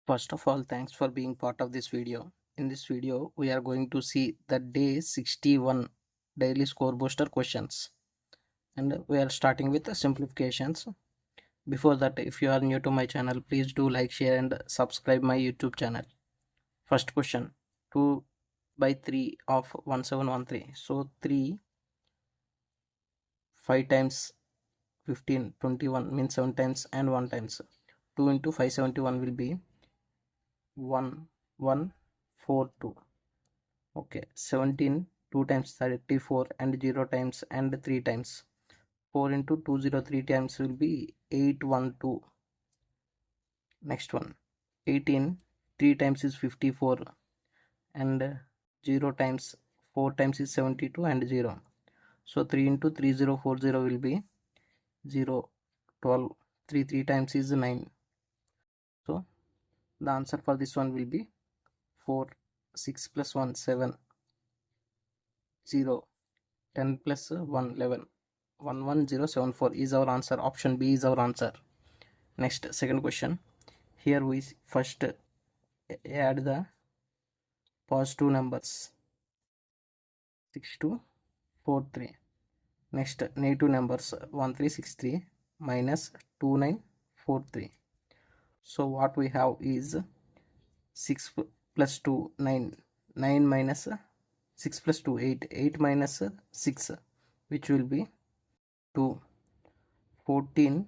First of all, thanks for being part of this video. In this video, we are going to see the day 61 daily score booster questions. And we are starting with the simplifications. Before that, if you are new to my channel, please do like, share and subscribe my YouTube channel. First question, 2 by 3 of 1713. So 3, 5 times 15, 21 means 7 times and 1 times. 2 into 571 will be 1142. Okay, 17 2 times 34 and 0 times and 3 times. 4 into 203 times will be 812. Next one, 18 3 times is 54 and 0 times 4 times is 72 and 0. So 3 into 3040 will be 0 12. 3 times is 9. So the answer for this one will be 4. 6 plus 1 7. 0. 10 plus 1 11. 11074 is our answer. Option B is our answer. Next, second question. Here we first add the positive numbers 6243. Next, negative numbers 1363 minus 2943. So what we have is 6 plus 2 9. 9 minus 6 plus 2 8. 8 minus 6, which will be 2. 14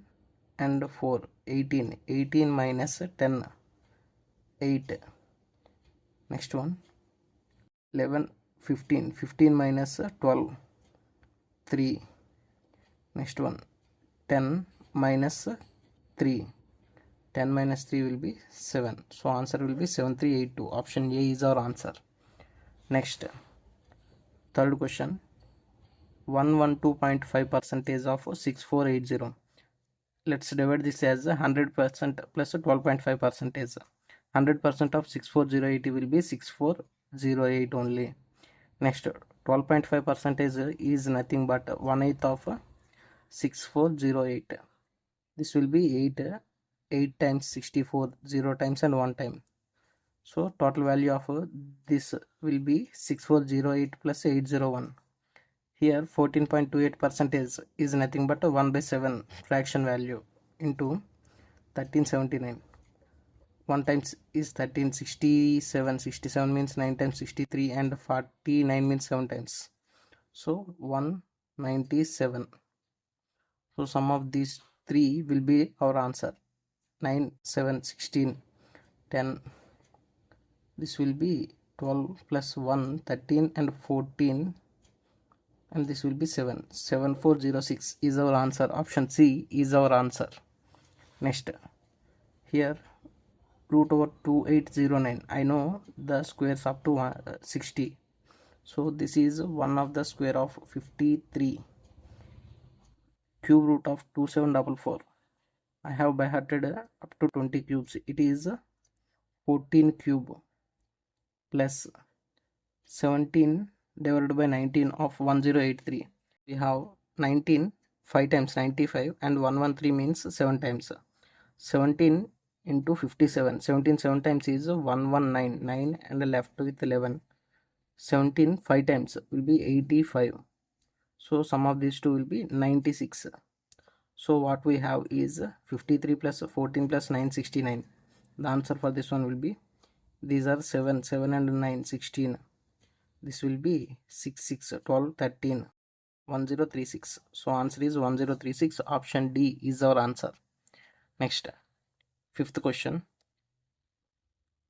and 4 18. 18 minus 10 8. Next one, 11 15. 15 minus 12 3. Next one, 10 minus 3. 10 minus 3 will be 7. So answer will be 7382. Option A is our answer. Next, third question, 112.5 percentage of 6480. Let's divide this as 100% plus 12.5 percentage. 100% of 6408 will be 6408 only. Next, 12.5 percentage is nothing but 1/8 of 6408. This will be 8 times 64, 0 times and 1 time. So total value of this will be 6408 plus 801. Here 14.28 percentage is nothing but 1/7 fraction value into 1379. 1 times is 1367. 67 means 9 times 63 and 49 means 7 times. So 197. So sum of these three will be our answer. 9 7 16 10. This will be 12 plus 1 13 and 14, and this will be 7. 7406 is our answer. Option C is our answer. Next, here root over 2809. I know the squares up to 60. So this is one of the square of 53. Cube root of 2744. I have by hearted up to 20 cubes. It is 14 cube plus 17 divided by 19 of 1083. We have 19 5 times 95 and 113 means 7 times. 17 into 57. 17 7 times is 119. 9 and left with 11. 17 5 times will be 85. So sum of these two will be 96. So what we have is 53 plus 14 plus 9 69. The answer for this one will be, these are 7 7 and 9 16. This will be 6 6 12 13 1036. So answer is 1036. Option D is our answer. Next, fifth question.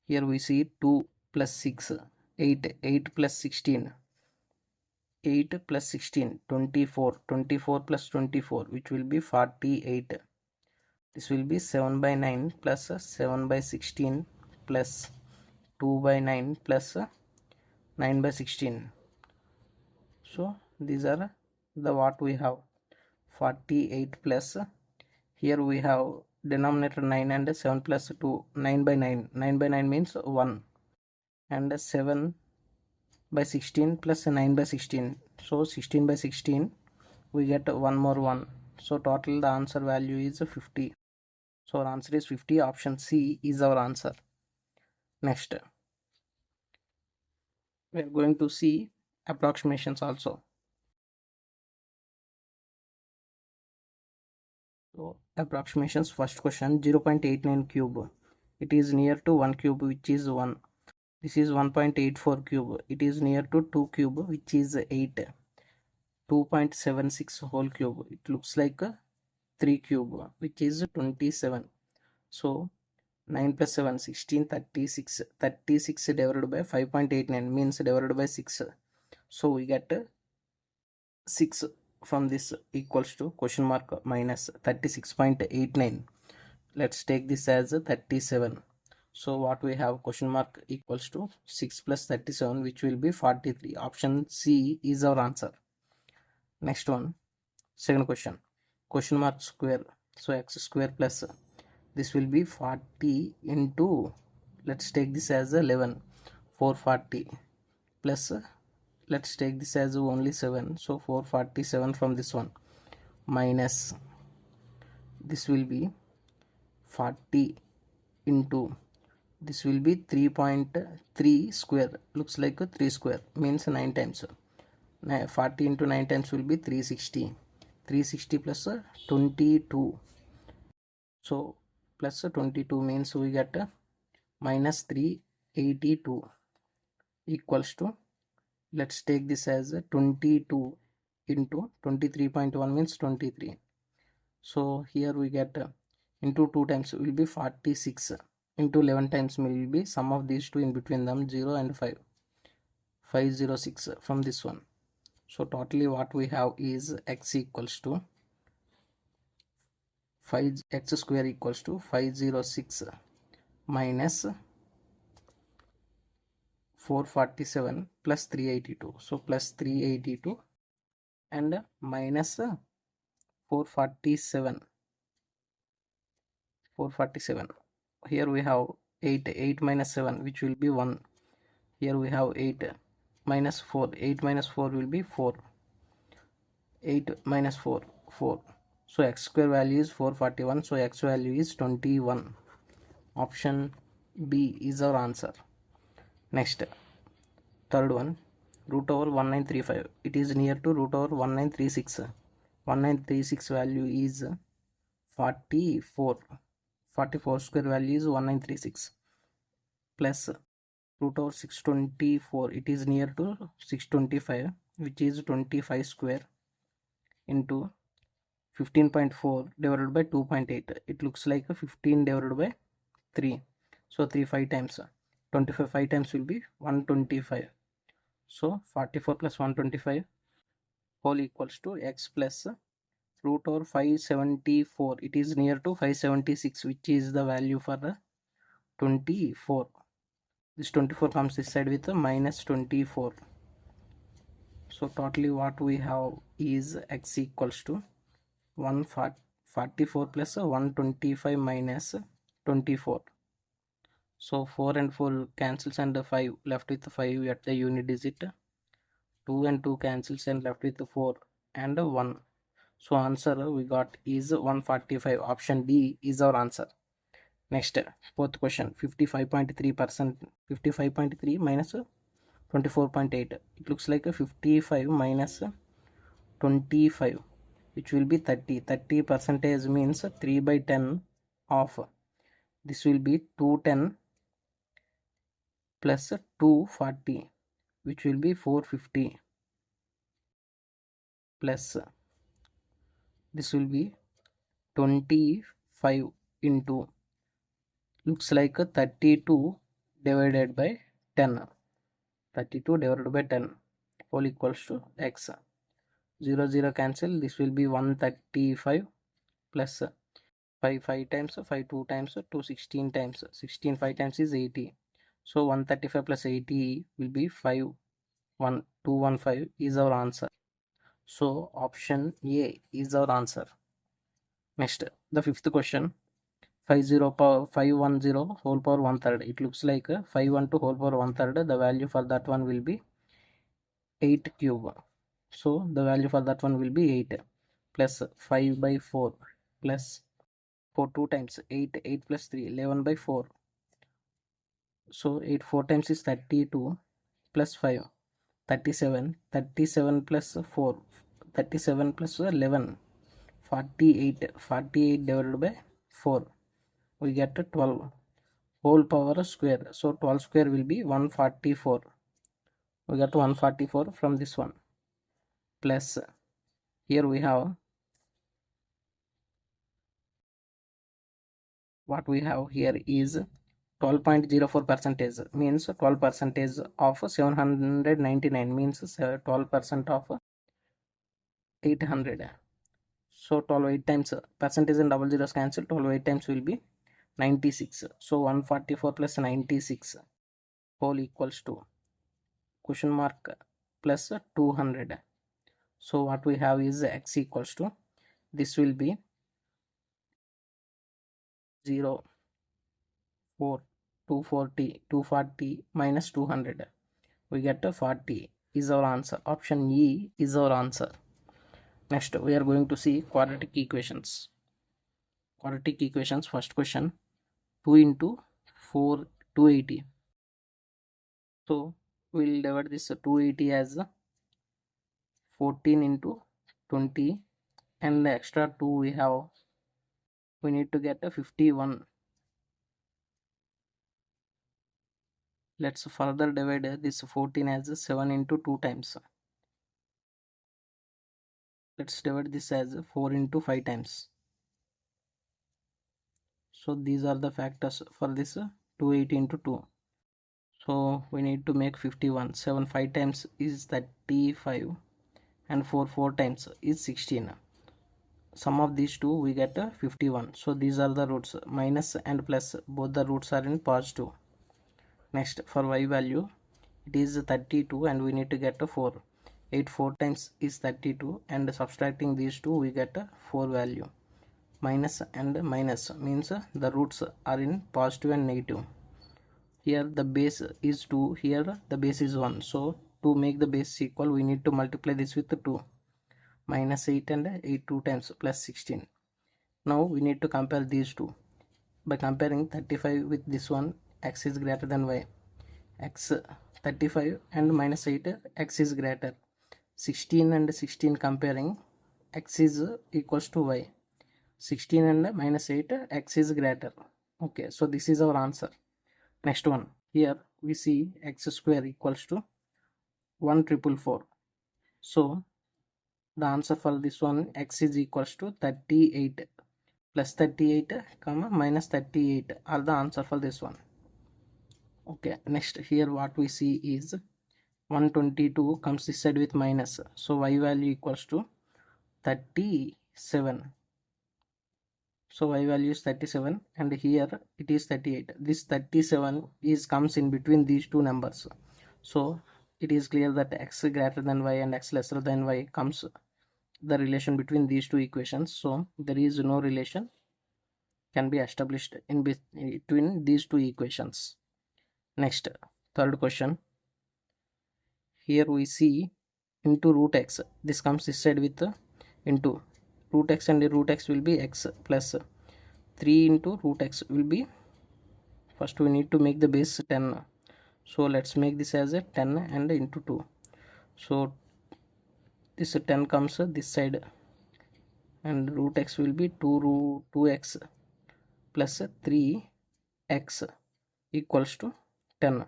Here we see 2 plus 6 8. 8 plus 16 8 plus 16 24. 24 plus 24, which will be 48. This will be 7 by 9 plus 7 by 16 plus 2 by 9 plus 9 by 16. So these are the what we have. 48 plus, here we have denominator 9 and 7 plus 2. 9 by 9. 9 by 9 means 1. And 7 by 16 plus 9 by 16. So 16 by 16 we get one more 1. So total the answer value is 50. So our answer is 50. Option C is our answer. Next, we are going to see approximations also. So approximations, first question, 0.89 cube. It is near to 1 cube, which is 1. This is 1.84 cube. It is near to 2 cube, which is 8. 2.76 whole cube. It looks like a 3 cube, which is 27. So 9 plus 7, 16, 36. 36 divided by 5.89 means divided by 6. So we get 6 from this equals to question mark minus 36.89. Let's take this as 37. So what we have, question mark equals to 6 plus 37, which will be 43. Option C is our answer. Next one, second question, question mark square. So x square plus, this will be 40 into, let's take this as 11, 440 plus, let's take this as only 7, so 447 from this one, minus, this will be 40 into, this will be 3.3 square, looks like a 3 square, means 9 times. 40 into 9 times will be 360. 360 plus 22. So plus 22 means we get minus 382 equals to, let's take this as 22 into 23.1 means 23. So here we get into 2 times will be 46, into 11 times will be sum of these two in between them 0 and 5, 506 from this one. So totally what we have is x equals to 5, x square equals to 506 minus 447 plus 382. So plus 382 and minus 447. 447. Here we have 8. 8 minus 7, which will be 1. Here we have 8 minus 4. 8 minus 4 will be 4. 8 minus 4, 4. So x square value is 441. So x value is 21. Option B is our answer. Next, third one, root over 1935. It is near to root over 1936. 1936 value is 44. 44 square value is 1936 plus root over 624. It is near to 625, which is 25 square, into 15.4 divided by 2.8. It looks like a 15 divided by 3. So 3 5 times. 25 5 times will be 125. So 44 plus 125 whole equals to x plus root over 574. It is near to 576, which is the value for the 24. This 24 comes this side with a minus 24. So totally what we have is x equals to 144 plus 125 minus 24. So 4 and 4 cancels and 5 left with 5 at the unit digit. 2 and 2 cancels and left with 4 and 1. So answer we got is 145. Option D is our answer. Next, fourth question, 55.3%. 55.3 minus 24.8. It looks like a 55 minus 25, which will be 30. 30 percentage means 3 by 10 of, this will be 210 plus 240, which will be 450, plus this will be 25 into, looks like a 32 divided by 10. 32 divided by 10 whole equals to x. 0 0 cancel, this will be 135 plus 5 5 times 5 2 times 2 16 times 16 5 times is 80. So 135 plus 80 will be 5 1 215 is our answer. So option A is our answer. Next, the fifth question, 50 power 510 whole power 1/3. It looks like 512 whole power 1/3. The value for that one will be 8 cube. So the value for that one will be 8 plus 5 by 4 plus 4 2 times 8, 8 plus 3, 11 by 4 So 8 4 times is 32 plus 5, 37, 37 plus 4, 37 plus 11, 48, 48 divided by 4, we get 12 whole power square. So 12 square will be 144. We got 144 from this one, plus here we have what we have here is 12.04 percentage, means 12 percentage of 799 means 12% of 800. So 12 8 times percentage and double zeros cancel, 12 8 times will be 96. So 144 plus 96 whole equals to question mark plus 200. So what we have is x equals to, this will be 0 4 240 240 minus 200, we get a 40 is our answer. Option E is our answer. Next we are going to see quadratic equations. Quadratic equations, first question, 2 into 4 280. So we'll divide this 280 as 14 into 20, and the extra 2 we have, we need to get a 51. Let's further divide this 14 as 7 into 2 times. Let's divide this as 4 into 5 times. So these are the factors for this 280 into 2. So we need to make 51. 7 5 times is 35 and 4 times is 16. Sum of these two we get 51. So these are the roots, minus and plus, both the roots are in positive. Next for y value, it is 32 and we need to get a 4. 8 4 times is 32 and subtracting these two we get a 4 value. Minus and minus means the roots are in positive and negative. Here the base is 2, here the base is 1. So to make the base equal we need to multiply this with 2. Minus 8 and 8 2 times plus 16. Now we need to compare these two. By comparing 35 with this one, x is greater than y. X 35 and minus 8, x is greater. 16 and 16 comparing, x is equals to y. 16 and minus 8, x is greater. Okay, so this is our answer. Next one, here we see x square equals to 1444. So the answer for this one, x is equals to 38 plus 38 comma minus 38 are the answer for this one. Okay, next here what we see is 122 comes this side with minus, so y value equals to 37. So y value is 37 and here it is 38. This 37 is comes in between these two numbers, so it is clear that x greater than y and x lesser than y comes the relation between these two equations. So there is no relation can be established in between these two equations. Next, third question, here we see into root x, this comes this side with into root x and the root x will be x plus 3 into root x will be, first we need to make the base 10. So let's make this as a 10 and into 2. So this 10 comes this side and root x will be 2 root 2x plus 3x equals to 10.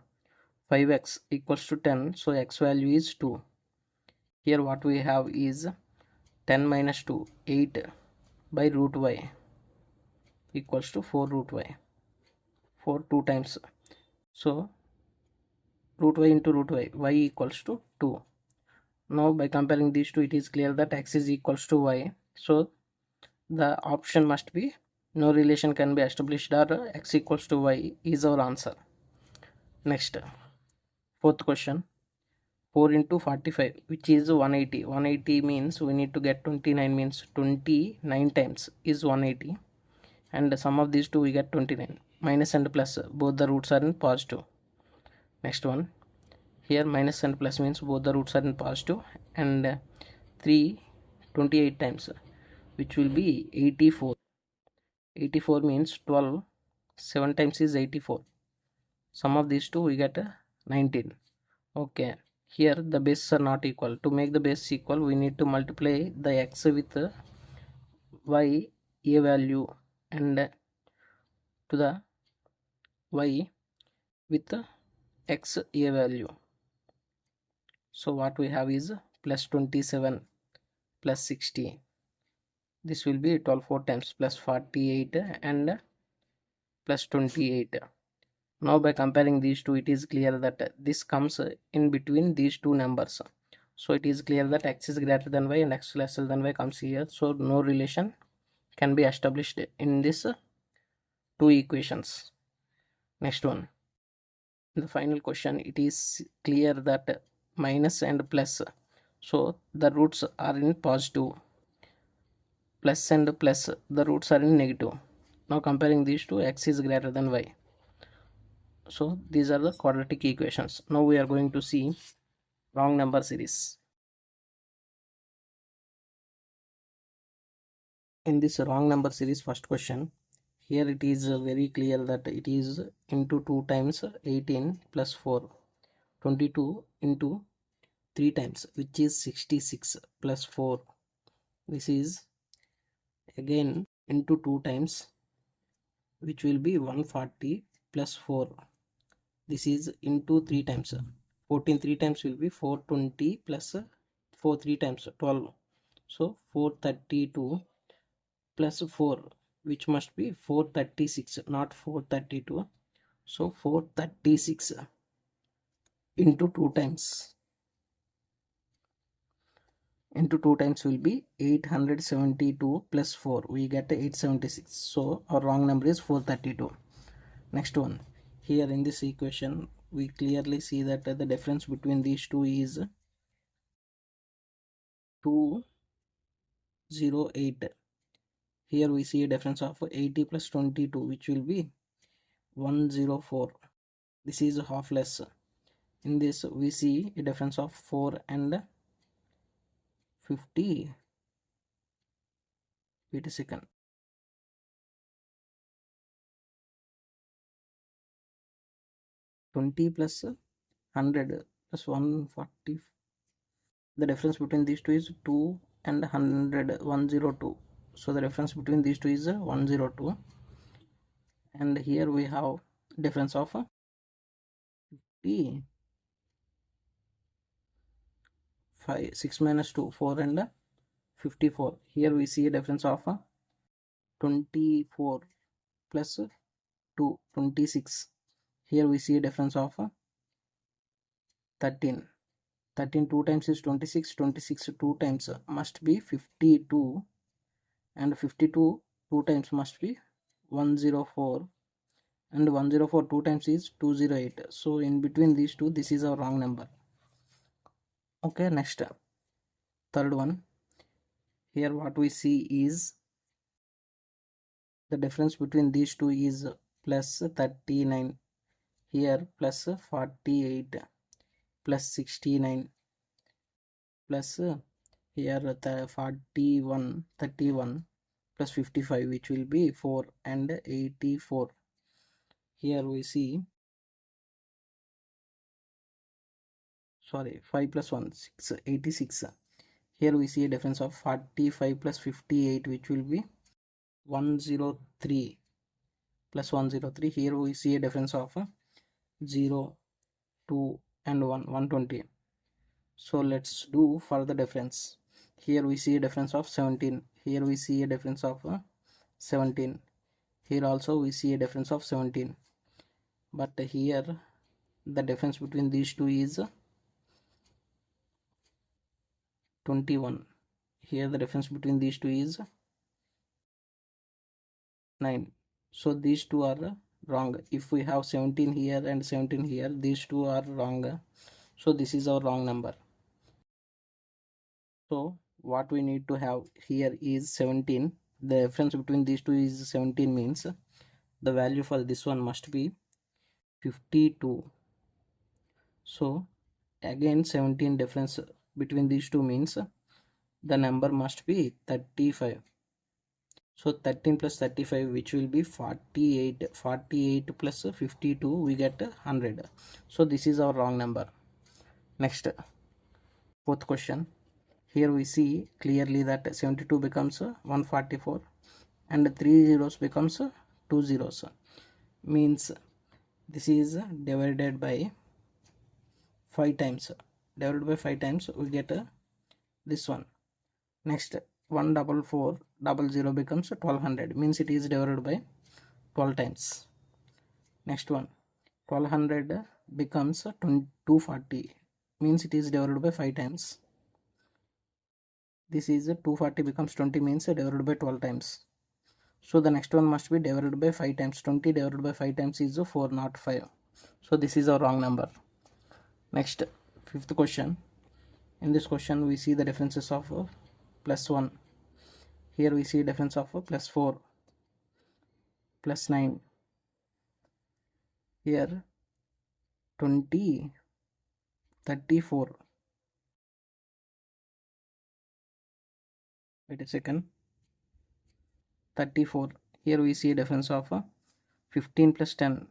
5x equals to 10, so x value is 2. Here what we have is 10 minus 2, 8 by root y equals to 4 root y, 4 2 times. So root y into root y equals to 2. Now by comparing these two, it is clear that x is equals to y. So the option must be no relation can be established, or x equals to y is our answer. Next, fourth question, 4 into 45 which is 180. 180 means we need to get 29, means 29 times is 180, and the sum of these two we get 29. Minus and plus, both the roots are in positive. Next one, here minus and plus means both the roots are in positive, and 3 28 times which will be 84. 84 means 12, 7 times is 84. Sum of these two we get 19. Okay, here the bases are not equal. To make the base equal, we need to multiply the x with y a value and to the y with x a value. So what we have is plus 27 plus 60. This will be 12 4 times plus 48 and plus 28. Now by comparing these two, it is clear that this comes in between these two numbers. So it is clear that x is greater than y and x lesser than y comes here. So no relation can be established in this two equations. Next one. In the final question, it is clear that minus and plus. So the roots are in positive. Plus and plus, the roots are in negative. Now comparing these two, x is greater than y. So these are the quadratic equations. Now we are going to see wrong number series. In this wrong number series first question, here it is very clear that it is into 2 times 18 plus 4, 22 into 3 times, which is 66 plus 4. This is again into 2 times, which will be 140 plus 4. This is into 3 times, 14 3 times will be 420 plus 4 3 times 12. So 432 plus 4, which must be 436, not 432. So 436 into 2 times, will be 872 plus 4, we get 876. So our wrong number is 432. Next one, here in this equation we clearly see that the difference between these two is 208. Here we see a difference of 80 plus 22, which will be 104. This is half less. In this we see a difference of 4 and 50. Wait a second. 20 plus 100 plus 140. The difference between these two is 2 and 100, 102. So the difference between these two is 102. And here we have difference of 50. 5, 6 minus 2, 4 and 54. Here we see a difference of 24 plus 2, 26. Here we see a difference of 13. 13 2 times is 26. 26 2 times must be 52. And 52 2 times must be 104. And 104 2 times is 208. So in between these two, this is our wrong number. Okay, next, third one. Here what we see is the difference between these two is plus 39. Here plus 48 plus 69 plus here the 41 31 plus 55, which will be 4 and 84. Here we see, sorry, 5 plus 1 6, 86. Here we see a difference of 45 plus 58, which will be 103 plus 103. Here we see a difference of 0 2 and 1 120. So let's do further difference. Here we see a difference of 17. Here we see a difference of 17. Here also we see a difference of 17. But here the difference between these two is 21. Here the difference between these two is 9. So these two are wrong. If we have 17 here and 17 here, these two are wrong. So this is our wrong number. So what we need to have here is 17. The difference between these two is 17, means the value for this one must be 52. So again 17 difference between these two means the number must be 35. So 13 plus 35, which will be 48. 48 plus 52, we get 100. So this is our wrong number. Next, fourth question. Here we see clearly that 72 becomes 144 and 3 zeros becomes 2 zeros. Means this is divided by 5 times. Divided by 5 times, we get this one. Next, 14400 becomes 1200. Means it is divided by 12 times. Next one, 1200 becomes 240. Means it is divided by 5 times. This is 240 becomes 20, means divided by 12 times. So the next one must be divided by 5 times. 20 divided by 5 times is 405. So this is our wrong number. Next, fifth question. In this question we see the differences of plus 1. Here we see difference of plus 4, plus 9. Here 20, 34. Wait a second. 34. Here we see a difference of 15 plus 10.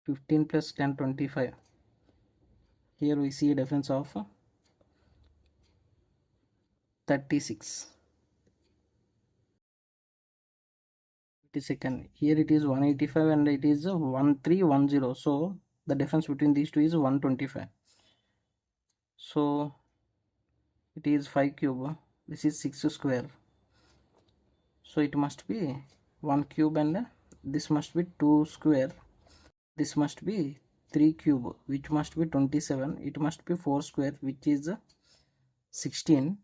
15 plus 10, 25. Here we see a difference of 36. Wait a second. Here it is 185 and it is 1310. So the difference between these two is 125. So it is 5 cube. This is 6 square. So it must be 1 cube and this must be 2 square. This must be 3 cube, which must be 27. It must be 4 square, which is 16,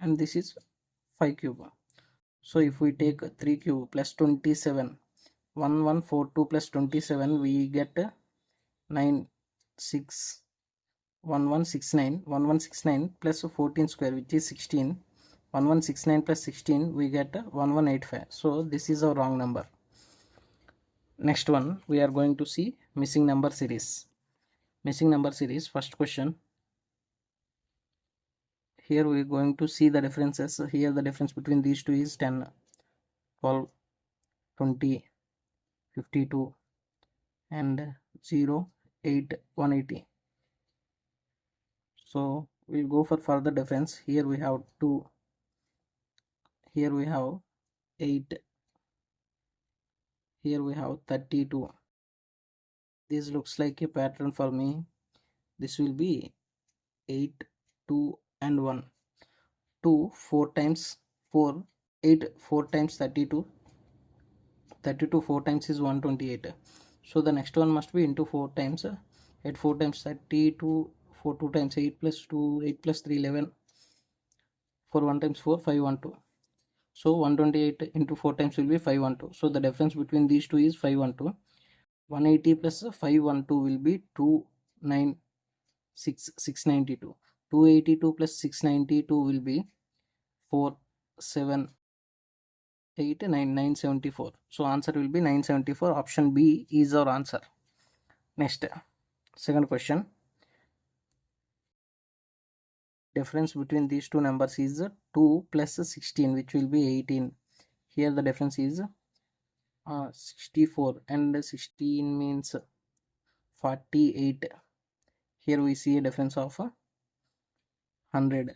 and this is 5 cube. So if we take 3 cube plus 27, 1142 plus 27, we get 9 6 1169 plus 14 square, which is 16. 1169 plus 16, we get 1185. So this is our wrong number. Next one, we are going to see missing number series. Missing number series, first question. Here we are going to see the differences. Here the difference between these two is 10, 12, 20, 52 and 0, 8, 180. So we'll go for further difference. Here we have 2, here we have 8, here we have 32. This looks like a pattern for me. This will be 8, 2 and 1. 2 4 times 4, 8 4 times 32. 32 4 times is 128. So the next one must be into 4 times. 8 4 times 32, 4 2 times 8 plus 2, 8 plus 3 11. 4 1 times 4, 512. So 128 into 4 times will be 512. So the difference between these two is 512. 180 plus 512 will be 692. 282 plus 692 will be 974. So answer will be 974. Option B is our answer. Next, second question. Difference between these two numbers is 2 plus 16, which will be 18. Here the difference is 64 and 16 means 48. Here we see a difference of 100.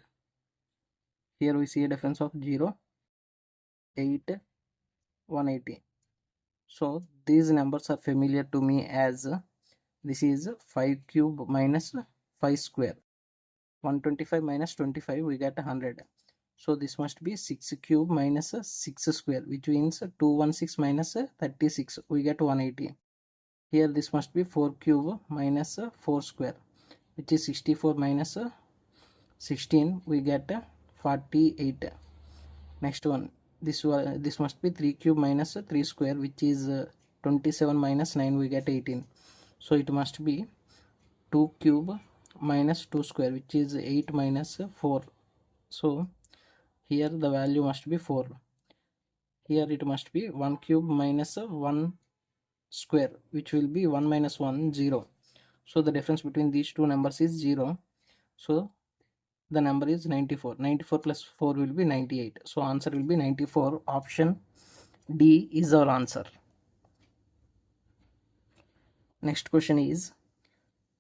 Here we see a difference of 0, 8, 180. So these numbers are familiar to me as this is 5 cube minus 5 square. 125 minus 25, we get 100. So this must be 6 cube minus 6 square, which means 216 minus 36, we get 180. Here this must be 4 cube minus 4 square, which is 64 minus 16, we get 48. Next one, this must be 3 cube minus 3 square, which is 27 minus 9, we get 18. So it must be 2 cube minus 2 square, which is 8 minus 4. So here the value must be 4. Here it must be 1 cube minus 1 square, which will be 1 minus 1, 0. So the difference between these two numbers is 0. So The number is 94. 94 plus 4 will be 98. So answer will be 94. Option D is our answer. Next question is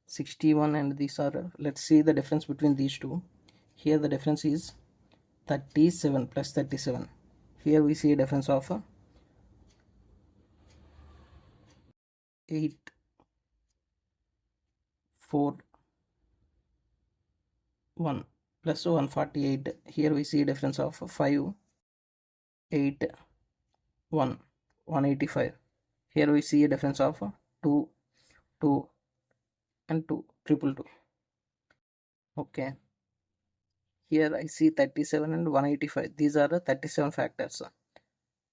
61, and these are, let's see the difference between these two. Here the difference is 37 plus 37. Here we see a difference of 8, 4, 1 plus 148. Here we see a difference of 5, 8, 1, 185. Here we see a difference of 2, 2 and 2, 222. Okay, here I see 37 and 185. These are the 37 factors,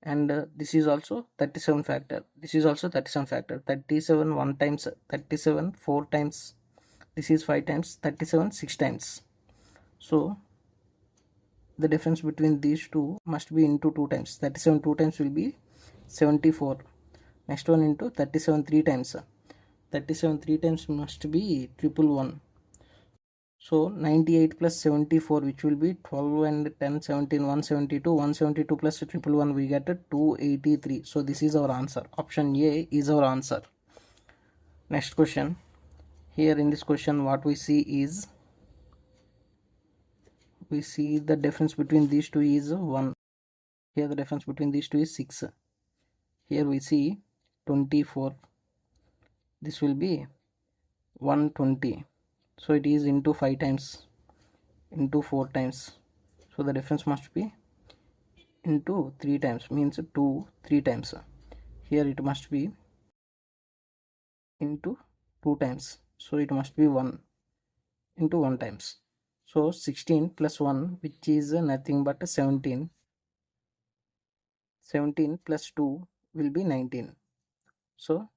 and this is also 37 factor. This is also 37 factor. 37 1 times, 37 4 times, this is 5 times, 37 6 times. So the difference between these two must be into 2 times. 37 2 times will be 74. Next one into 37 3 times. 37 3 times must be 111. So 98 plus 74, which will be 12 and 10 17, 172. 172 plus 111, we get 283. So this is our answer. Option A is our answer. Next question. Here in this question, what we see is, we see the difference between these two is 1. Here the difference between these two is 6. Here we see 24. This will be 120. So it is into 5 times, into 4 times. So the difference must be into 3 times, means 2 3 times. Here it must be into 2 times. So it must be 1 into 1 times. So 16 plus 1, which is nothing but 17. 17 plus 2 will be 19. So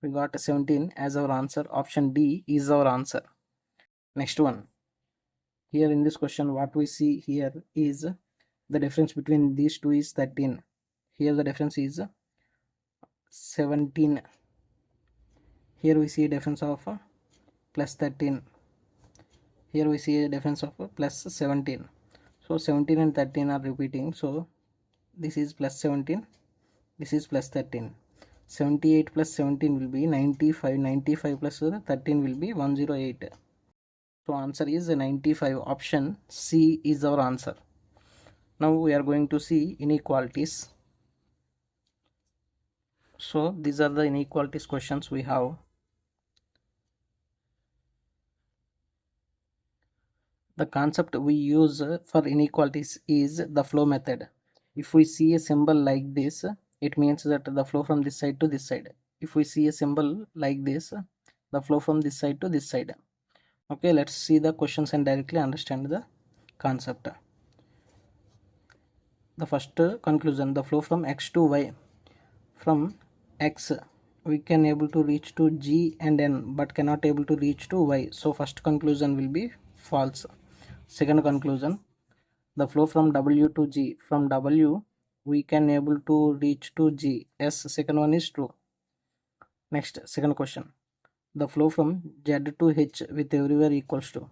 we got 17 as our answer. Option D is our answer. Next one. Here in this question, what we see here is the difference between these two is 13. Here the difference is 17. Here we see a difference of plus 13. Here we see a difference of plus 17. So 17 and 13 are repeating. So this is plus 17. This is plus 13. 78 plus 17 will be 95. 95 plus 13 will be 108. So answer is 95. Option C is our answer. Now we are going to see inequalities. So these are the inequalities questions we have. The concept we use for inequalities is the flow method. If we see a symbol like this, it means that the flow from this side to this side. If we see a symbol like this, the flow from this side to this side. Okay, let's see the questions and directly understand the concept. The first conclusion, the flow from x to y. From x we can able to reach to g and n, but cannot able to reach to y. So first conclusion will be false. Second conclusion, the flow from w to g. From w we can able to reach to g. Yes, second one is true. Next, second question, the flow from z to h with everywhere equals to.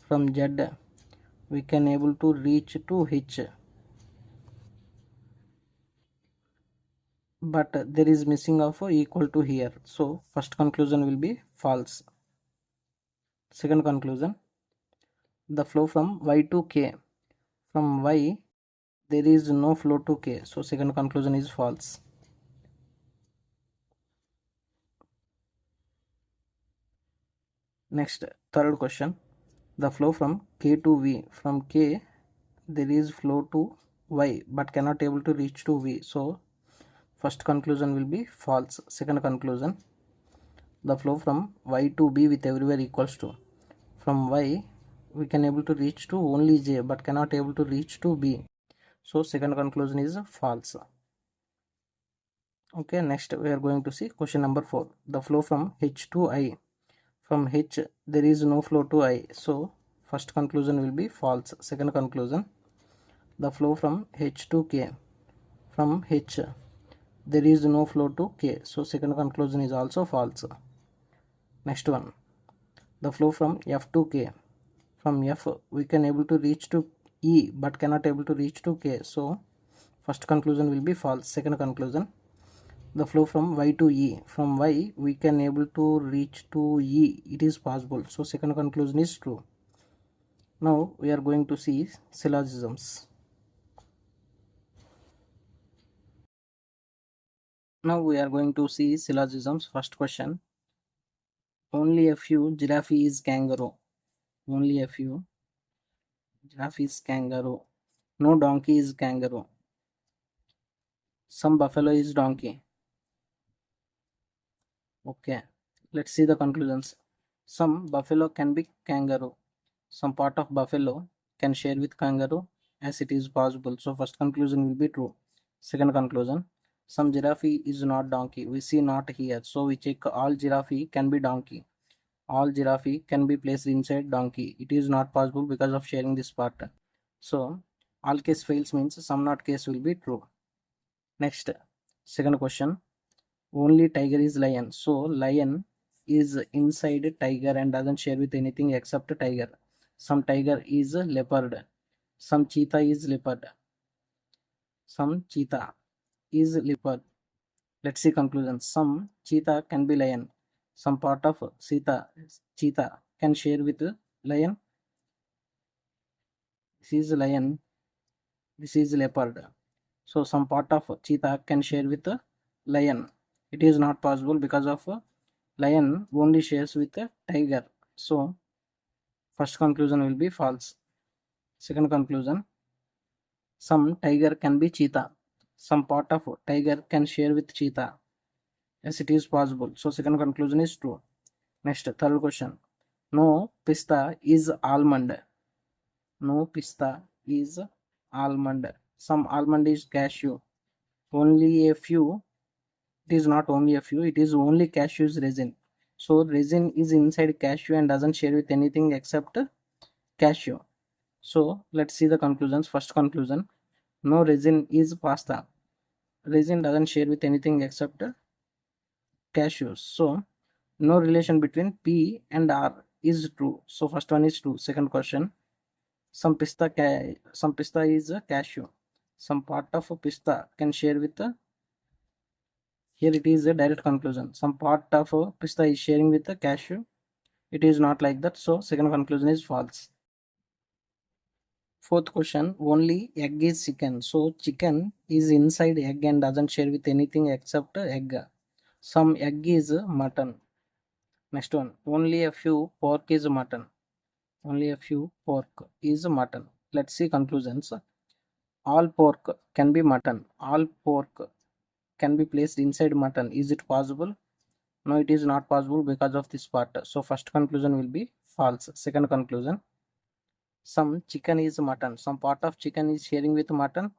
From z we can able to reach to h, but there is missing of equal to here. So first conclusion will be false. Second conclusion, the flow from y to k. From y there is no flow to k. So second conclusion is false. Next, third question, the flow from k to v. From k there is flow to y but cannot able to reach to v. So first conclusion will be false. Second conclusion, the flow from y to b with everywhere equals to. From y we can able to reach to only j but cannot able to reach to b. So second conclusion is false. Okay, next we are going to see question number 4, the flow from h to i. From h there is no flow to i. So first conclusion will be false. Second conclusion, the flow from h to k. From h there is no flow to k. So second conclusion is also false. Next one, the flow from f to k. From F we can able to reach to E but cannot able to reach to K. So first conclusion will be false. Second conclusion, the flow from Y to E. From Y we can able to reach to E. It is possible. So second conclusion is true. Now we are going to see syllogisms. Now we are going to see syllogisms. First question. Only a few giraffe is kangaroo. Only a few giraffe is kangaroo. No donkey is kangaroo. Some buffalo is donkey. Okay. Let's see the conclusions. Some buffalo can be kangaroo. Some part of buffalo can share with kangaroo as it is possible. So first conclusion will be true. Second conclusion. Some giraffe is not donkey. We see not here. So we check all giraffe can be donkey. All giraffe can be placed inside donkey. It is not possible because of sharing this part. So all case fails means some not case will be true. Next, second question. Only tiger is lion. So lion is inside tiger and doesn't share with anything except tiger. Some tiger is leopard. Some cheetah is leopard. Some cheetah is leopard. Let's see conclusion. Some cheetah can be lion. Some part of cheetah can share with lion. This is lion. This is leopard. So some part of cheetah can share with lion. It is not possible because of lion only shares with a tiger. So first conclusion will be false. Second conclusion, some tiger can be cheetah. Some part of tiger can share with cheetah. Yes, it is possible. So second conclusion is true. Next, third question. No pista is almond. No pista is almond. Some almond is cashew. Only a few. It is not only a few. It is only cashew's resin. So resin is inside cashew and doesn't share with anything except cashew. So let's see the conclusions. First conclusion, no resin is pasta. Resin doesn't share with anything except cashews. So no relation between P and R is true. So first one is true. Second question, some pista is a cashew. Some part of a pista can share with a, here it is a direct conclusion. Some part of a pista is sharing with a cashew. It is not like that. So second conclusion is false. Fourth question, only egg is chicken. So chicken is inside egg and doesn't share with anything except egg. Some egg is mutton. Next one, only a few pork is mutton. Only a few pork is mutton. Let's see conclusions. All pork can be mutton. All pork can be placed inside mutton. Is it possible? No, it is not possible because of this part. So first conclusion will be false. Second conclusion, some chicken is mutton. Some part of chicken is sharing with mutton.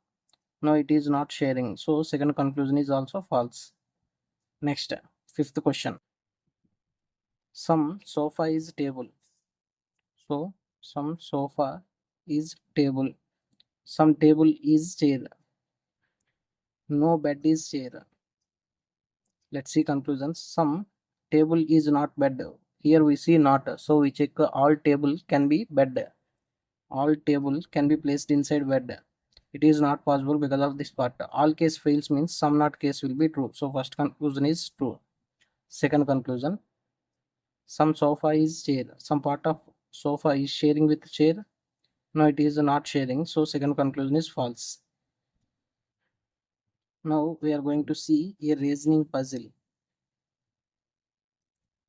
No, it is not sharing. So second conclusion is also false. Next, fifth question. Some sofa is table. So some sofa is table. Some table is chair. No bed is chair. Let's see conclusions. Some table is not bed. Here we see not. So we check all table can be bed. All table can be placed inside bed. It is not possible because of this part. All case fails means some not case will be true. So first conclusion is true. Second conclusion, some sofa is chair. Some part of sofa is sharing with chair. No, it is not sharing. So second conclusion is false. Now we are going to see a reasoning puzzle.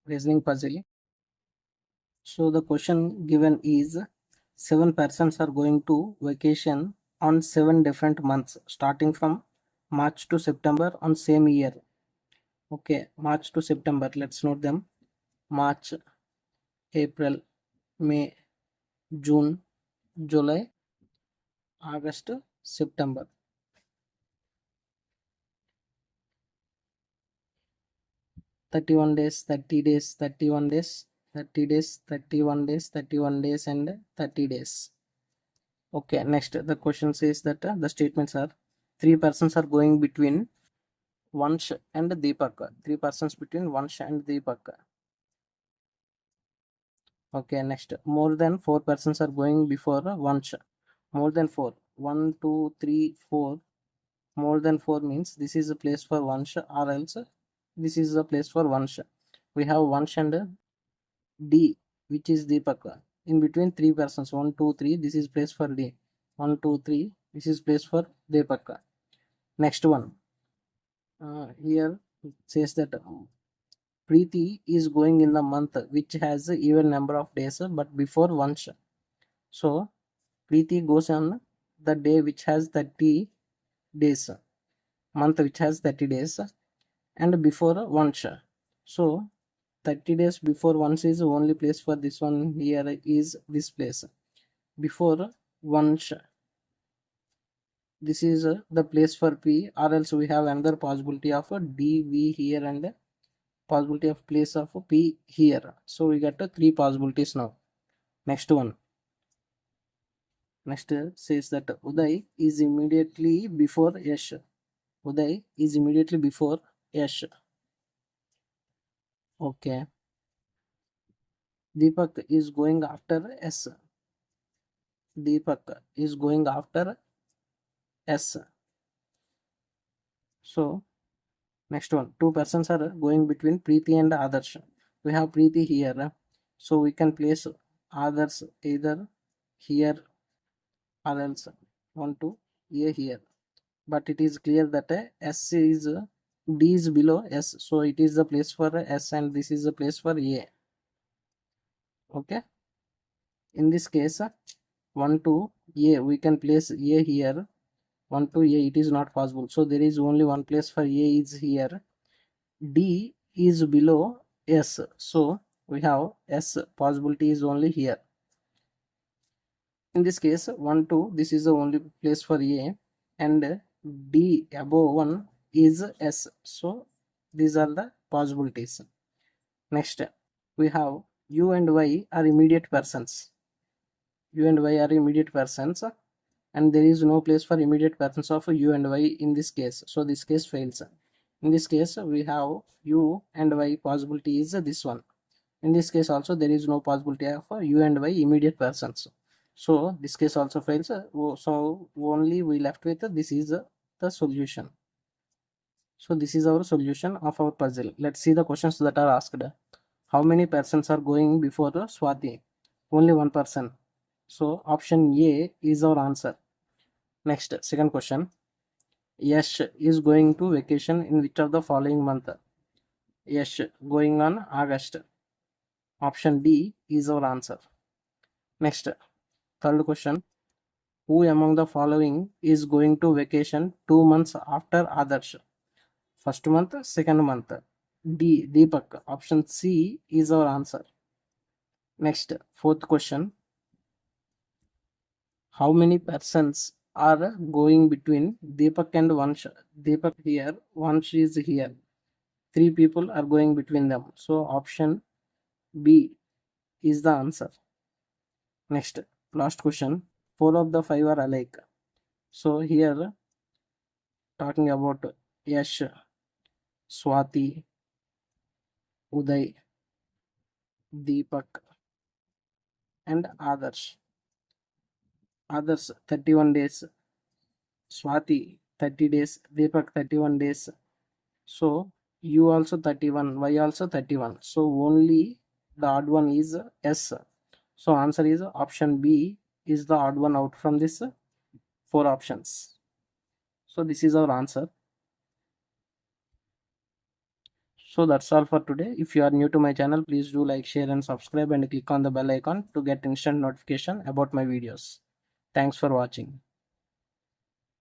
Reasoning puzzle. So the question given is 7 persons are going to vacation on 7 different months starting from March to September on same year. Okay, March to September. Let's note them. March, April, May, June, July, August, September. 31 days, 30 days, 31 days, 30 days, 31 days, 31 days, and 30 days. Okay, next the question says that the statements are 3 persons are going between Vansh and Deepak. 3 persons between Vansh and Deepak. Okay, next, more than 4 persons are going before Vansh. More than 4. 1, 2, 3, 4. More than 4 means this is a place for Vansh, or else this is a place for Vansh. We have Vansh and D, which is Deepak. In between 3 persons, 1, 2, 3, this is place for D. 1, 2, 3, this is place for Deepak. Next one. Here it says that Preeti is going in the month which has an even number of days but before Vansh. So Preeti goes on the day which has 30 days, month which has 30 days, and before Vansh. So 30 days before Vansh is only place for this one. Here is this place. Before Vansh, this is the place for P, or else we have another possibility of D, V here, and possibility of place of P here. So we got 3 possibilities now. Next one. Next says that Uday is immediately before Yash. Uday is immediately before Yash. Okay. Deepak is going after S. Deepak is going after S. So next one. 2 persons are going between Preeti and Adarsh. We have Preeti here. So we can place Adarsh either here or else 1 to A here. But it is clear that S is D is below S, so it is the place for S and this is the place for A. Okay, in this case 1 to A, we can place A here. 1 to A, it is not possible, so there is only one place for A is here. D is below S, so we have S possibility is only here. In this case 1 2, this is the only place for A, and D above 1 is S, so these are the possibilities. Next we have U and Y are immediate persons. U and Y are immediate persons, and there is no place for immediate persons of U and Y in this case, so this case fails. In this case we have U and Y possibility is this one. In this case also there is no possibility of U and Y immediate persons, so this case also fails. So only we left with this is the solution. So this is our solution of our puzzle. Let's see the questions that are asked. How many persons are going before Swati? Only one person, so option A is our answer. Next, second question. Yash is going to vacation in which of the following month? Yash going on August. Option D is our answer. Next, third question. Who among the following is going to vacation 2 months after Adarsh? First month, second month. D. Deepak. Option C is our answer. Next, fourth question. How many persons are going between Deepak and Vansh? Deepak here, Vansh is here. 3 people are going between them. So option B is the answer. Next, last question. 4 of the 5 are alike. So here talking about Yash, Swati, Uday, Deepak and Adarsh. Adarsh 31 days, Swati 30 days, Deepak 31 days. So U also 31, Y also 31. So only the odd one is S. So answer is option B is the odd one out from this 4 options. So this is our answer. So that's all for today. If you are new to my channel, please do like, share and subscribe and click on the bell icon to get instant notification about my videos. Thanks for watching.